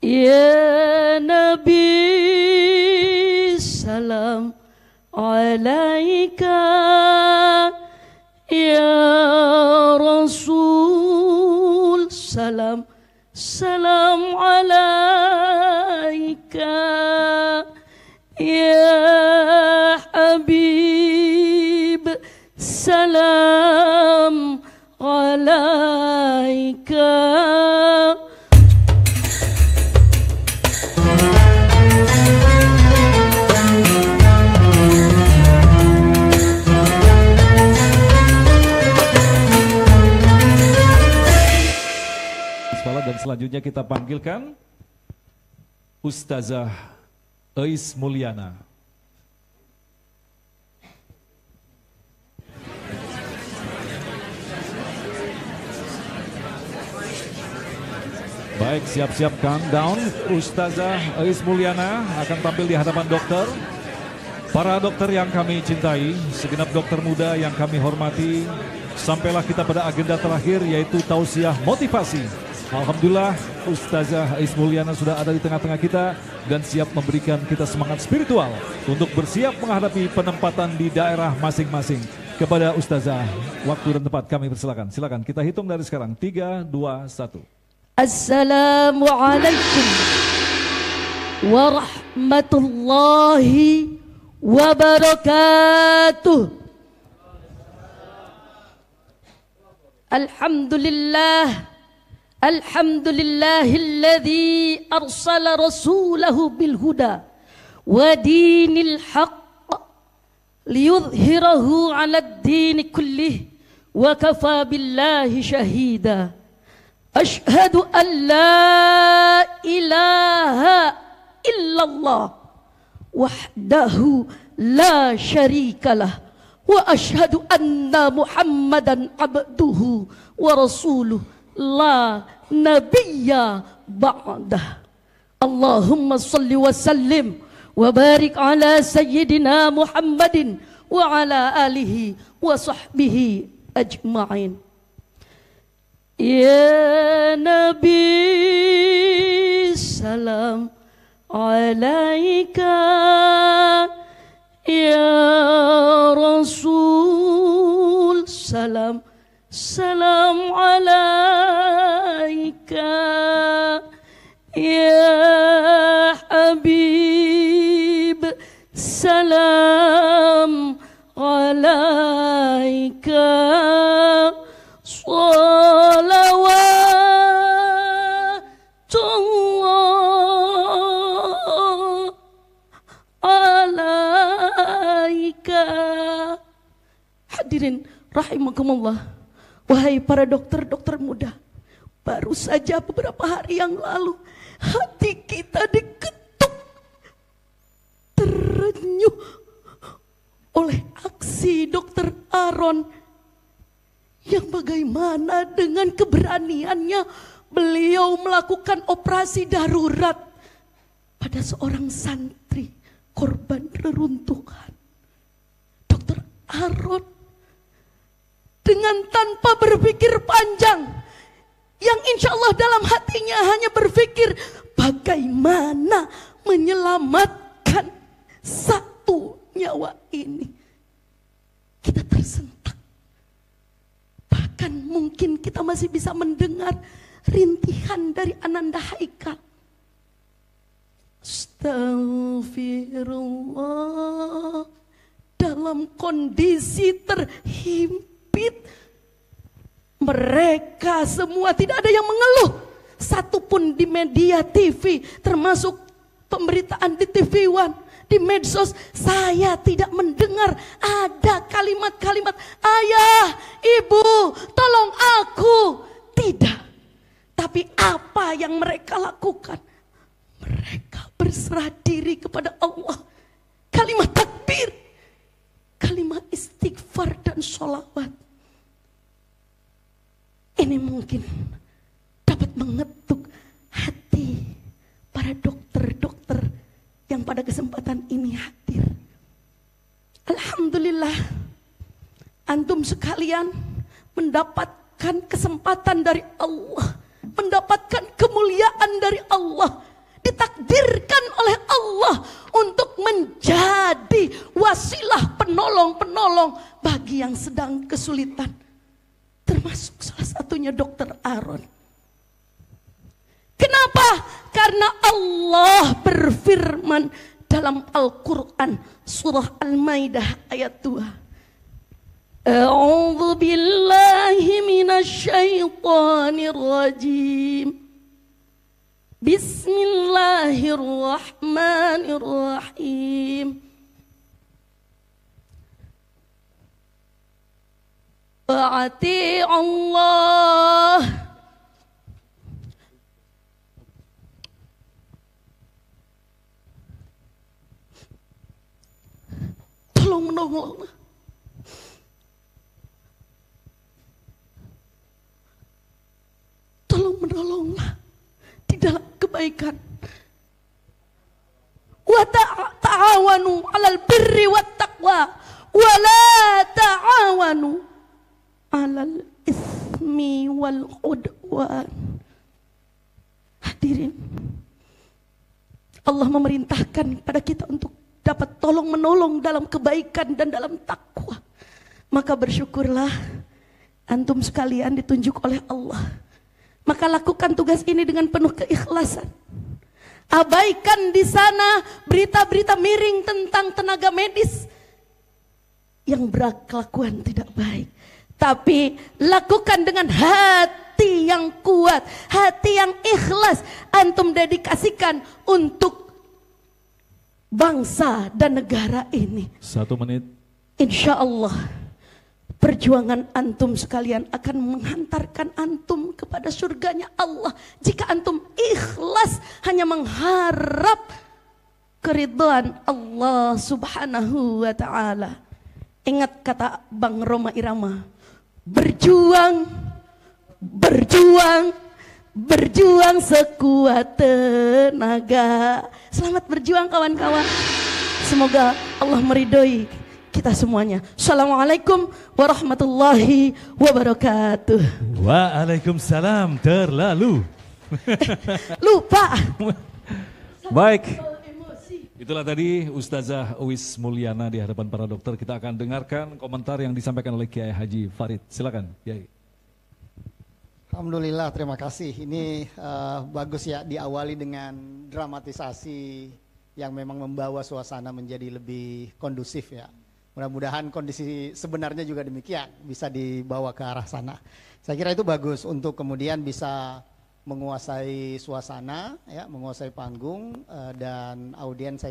Ya Nabi salam alaika, ya Rasul salam salam alaika, ya Habib salam alaika. Dan selanjutnya kita panggilkan Ustazah Eis Mulyana. Baik, siap-siap countdown. Ustazah Eis Mulyana akan tampil di hadapan dokter. Para dokter yang kami cintai, segenap dokter muda yang kami hormati, sampailah kita pada agenda terakhir, yaitu tausiah motivasi. Alhamdulillah, Ustazah Eis Mulyana sudah ada di tengah-tengah kita dan siap memberikan kita semangat spiritual untuk bersiap menghadapi penempatan di daerah masing-masing. Kepada Ustazah, waktu dan tempat kami persilakan. Silakan kita hitung dari sekarang. 3, 2, 1. Assalamualaikum warahmatullahi wabarakatuh. Alhamdulillah. Alhamdulillahilladzi arsala rasulahu bilhuda wa dinil haqq liyudhhirahu 'alad dini kullih wa kafa billahi shahida. Ashhadu an la ilaha illallah wahdahu la syarikalah wa ashhadu anna Muhammadan abduhu wa rasuluh la nabiyya ba'dah. Allahumma salli wa sallim wa barik ala sayyidina Muhammadin wa ala alihi wa sahbihi ajma'in. Ya Nabi salam alaika, ya Rasul salam salam alaika, ya Habib salam alaika. Salawatullah alaika. Hadirin rahimakumullah. Wahai para dokter-dokter muda, baru saja beberapa hari yang lalu hati kita diketuk, terenyuh oleh aksi Dokter Aaron yang bagaimana dengan keberaniannya beliau melakukan operasi darurat pada seorang santri korban reruntuhan. Dokter Aaron dengan tanpa berpikir panjang, yang insya Allah dalam hatinya hanya berpikir bagaimana menyelamatkan satu nyawa ini. Kita tersentak. Bahkan mungkin kita masih bisa mendengar rintihan dari Ananda Haikal. Astaghfirullah. Dalam kondisi terhimpit, mereka semua tidak ada yang mengeluh satupun di media TV, termasuk pemberitaan di TV One, di medsos. Saya tidak mendengar ada kalimat-kalimat ayah, ibu, tolong aku. Tidak. Tapi apa yang mereka lakukan? Mereka berserah diri kepada Allah. Kalimat takbir, kalimat istighfar dan sholawat. Ini mungkin dapat mengetuk hati para dokter-dokter yang pada kesempatan ini hadir. Alhamdulillah, antum sekalian mendapatkan kesempatan dari Allah, mendapatkan kemuliaan dari Allah sedang kesulitan. Termasuk salah satunya Dokter Aaron. Kenapa? Karena Allah berfirman dalam Al-Quran surah Al-Maidah ayat 2. A'udzu billahi minasy syaithanir rajim. Bismillahirrahmanirrahim. Wa'ati Allah. Tolong menolonglah. Tolong menolonglah di dalam kebaikan. Wa ta'awanu 'alal birri wat taqwa wa la ta'awanu 'alal ismi wal udwan. Hadirin, Allah memerintahkan kepada kita untuk dapat tolong menolong dalam kebaikan dan dalam takwa. Maka bersyukurlah antum sekalian ditunjuk oleh Allah. Maka lakukan tugas ini dengan penuh keikhlasan. Abaikan di sana berita-berita miring tentang tenaga medis yang berkelakuan tidak baik. Tapi lakukan dengan hati yang kuat, hati yang ikhlas. Antum dedikasikan untuk bangsa dan negara ini. 1 menit. Insya Allah perjuangan antum sekalian akan menghantarkan antum kepada surganya Allah. Jika antum ikhlas hanya mengharap keridhaan Allah subhanahu wa ta'ala. Ingat kata Bang Roma Irama, berjuang, berjuang, berjuang sekuat tenaga. Selamat berjuang kawan-kawan. Semoga Allah meridhoi kita semuanya. Assalamualaikum warahmatullahi wabarakatuh. Waalaikumsalam. Terlalu. Lupa. Baik. Itulah tadi Ustazah Uwis Mulyana di hadapan para dokter. Kita akan dengarkan komentar yang disampaikan oleh Kiai Haji Farid. Silakan, Kiai. Alhamdulillah, terima kasih. Ini bagus ya, diawali dengan dramatisasi yang memang membawa suasana menjadi lebih kondusif ya. Mudah-mudahan kondisi sebenarnya juga demikian, bisa dibawa ke arah sana. Saya kira itu bagus untuk kemudian bisa menguasai suasana, ya, menguasai panggung, dan audiens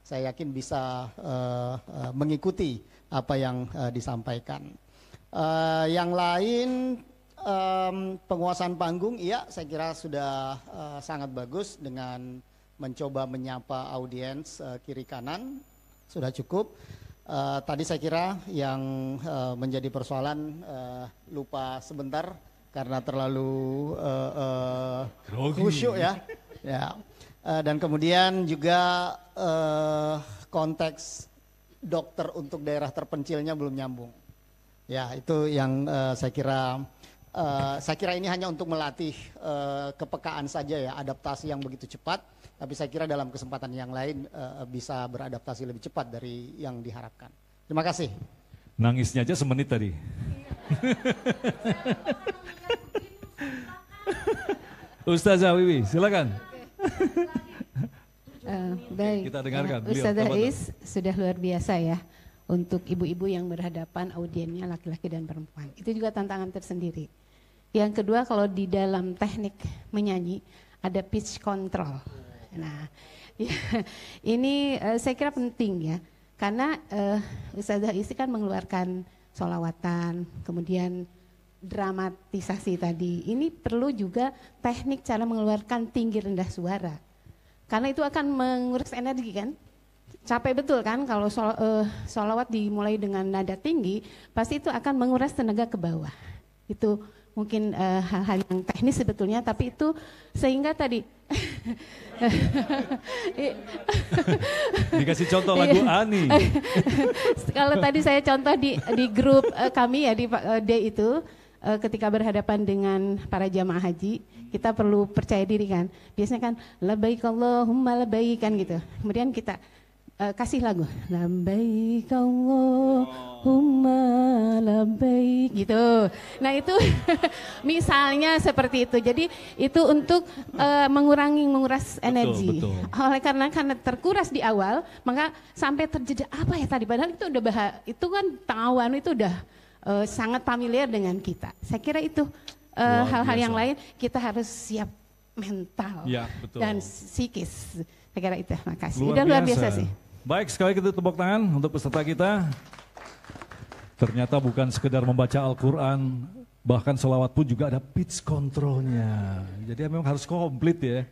saya yakin bisa mengikuti apa yang disampaikan. Yang lain, penguasaan panggung, iya saya kira sudah sangat bagus dengan mencoba menyapa audiens kiri kanan, sudah cukup. Tadi saya kira yang menjadi persoalan lupa sebentar karena terlalu khusyuk ya. Dan kemudian juga konteks dokter untuk daerah terpencilnya belum nyambung. Ya, itu yang saya kira ini hanya untuk melatih kepekaan saja ya, adaptasi yang begitu cepat. Tapi saya kira dalam kesempatan yang lain bisa beradaptasi lebih cepat dari yang diharapkan. Terima kasih. Nangisnya aja semenit tadi. Ustazah Wiwi, silakan. Baik, kita dengarkan. Ustazah Is sudah luar biasa ya untuk ibu-ibu yang berhadapan audiennya laki-laki dan perempuan. Itu juga tantangan tersendiri. Yang kedua, kalau di dalam teknik menyanyi ada pitch control. Nah, ya, ini saya kira penting ya, karena Ustazah Is kan mengeluarkan sholawatan, kemudian dramatisasi tadi. Ini perlu juga teknik cara mengeluarkan tinggi rendah suara. Karena itu akan menguras energi kan. Capek betul kan kalau sholawat dimulai dengan nada tinggi, pasti itu akan menguras tenaga ke bawah. Itu mungkin hal-hal yang teknis sebetulnya, tapi itu sehingga tadi dikasih contoh lagu Ani. Kalau tadi saya contoh di grup kami ya di D itu, ketika berhadapan dengan para jamaah haji, kita perlu percaya diri kan. Biasanya kan labbaik Allahumma labbaik kan gitu. Kemudian kita kasih lagu labbaik Allahumma labbaik gitu. Nah itu misalnya seperti itu. Jadi itu untuk menguras energi. Betul. Oleh karena terkuras di awal, maka sampai terjeda apa ya tadi? Padahal itu udah itu kan tahuan itu udah sangat familiar dengan kita. Saya kira itu hal-hal yang lain kita harus siap mental Ya, betul. dan psikis. Saya kira itu. Makasih. Luar biasa sih. Baik, sekali kita tepuk tangan untuk peserta kita. Ternyata bukan sekedar membaca Al-Quran, bahkan selawat pun juga ada pitch controlnya. Jadi memang harus komplit ya.